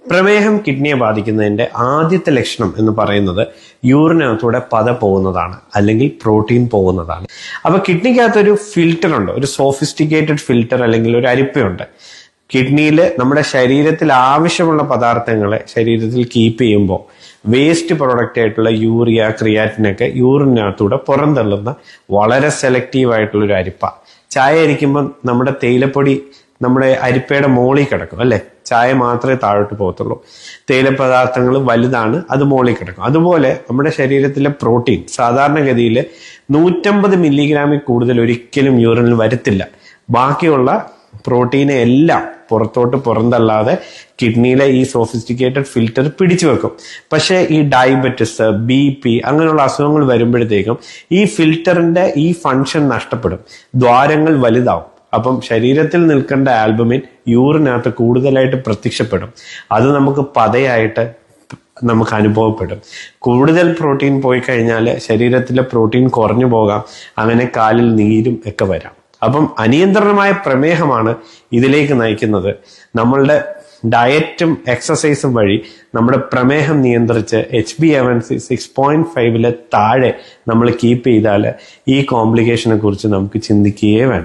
പ്രമേഹം കിഡ്നിയെ ബാധിക്കുന്നതിന്റെ ആദ്യത്തെ ലക്ഷണം എന്ന് പറയുന്നത് യൂറിനകത്തൂടെ പത പോകുന്നതാണ്, അല്ലെങ്കിൽ പ്രോട്ടീൻ പോകുന്നതാണ്. അപ്പൊ കിഡ്നിക്കകത്തൊരു ഫിൽറ്റർ ഉണ്ട്, ഒരു സോഫിസ്റ്റിക്കേറ്റഡ് ഫിൽറ്റർ അല്ലെങ്കിൽ ഒരു അരിപ്പയുണ്ട്. കിഡ്നിയിൽ നമ്മുടെ ശരീരത്തിൽ ആവശ്യമുള്ള പദാർത്ഥങ്ങളെ ശരീരത്തിൽ കീപ്പ് ചെയ്യുമ്പോൾ വേസ്റ്റ് പ്രോഡക്റ്റ് ആയിട്ടുള്ള യൂറിയ, ക്രിയാറ്റിനൊക്കെ യൂറിനകത്തൂടെ പുറന്തള്ളുന്ന വളരെ സെലക്റ്റീവ് ആയിട്ടുള്ള ഒരു അരിപ്പ. ചായ അരിക്കുമ്പോൾ നമ്മുടെ തേയിലപ്പൊടി നമ്മുടെ അരിപ്പയുടെ മോളിൽ കിടക്കും അല്ലെ, ചായ മാത്രമേ താഴോട്ട് പോകത്തുള്ളൂ. തേയില പദാർത്ഥങ്ങൾ വലുതാണ്, അത് മോളിൽ കിടക്കും. അതുപോലെ നമ്മുടെ ശരീരത്തിലെ പ്രോട്ടീൻ സാധാരണഗതിയിൽ 150 മില്ലിഗ്രാമിൽ കൂടുതൽ ഒരിക്കലും യൂറിനിൽ വരത്തില്ല. ബാക്കിയുള്ള പ്രോട്ടീനെ എല്ലാം പുറത്തോട്ട് പുറന്തള്ളാതെ കിഡ്നിയിലെ ഈ സോഫിസ്റ്റിക്കേറ്റഡ് ഫിൽറ്റർ പിടിച്ചു വെക്കും. പക്ഷേ ഈ ഡയബറ്റിസ്, BP അങ്ങനെയുള്ള അസുഖങ്ങൾ വരുമ്പോഴത്തേക്കും ഈ ഫിൽറ്ററിന്റെ ഈ ഫങ്ഷൻ നഷ്ടപ്പെടും, ദ്വാരങ്ങൾ വലുതാവും. അപ്പം ശരീരത്തിൽ നിൽക്കേണ്ട ആൽബുമിൻ യൂറിനകത്ത് കൂടുതലായിട്ട് പ്രത്യക്ഷപ്പെടും. അത് നമുക്ക് പതയായിട്ട് നമുക്ക് അനുഭവപ്പെടും. കൂടുതൽ പ്രോട്ടീൻ പോയി കഴിഞ്ഞാൽ ശരീരത്തിലെ പ്രോട്ടീൻ കുറഞ്ഞു പോകാം, അങ്ങനെ കാലിൽ നീരും ഒക്കെ വരാം. അപ്പം അനിയന്ത്രണമായ പ്രമേഹമാണ് ഇതിലേക്ക് നയിക്കുന്നത്. നമ്മളുടെ ഡയറ്റും എക്സസൈസും വഴി നമ്മുടെ പ്രമേഹം നിയന്ത്രിച്ച് HbA1c 6.5 താഴെ നമ്മൾ കീപ്പ് ചെയ്താൽ ഈ കോംപ്ലിക്കേഷനെ കുറിച്ച് നമുക്ക് ചിന്തിക്കുകയേ വേണ്ട.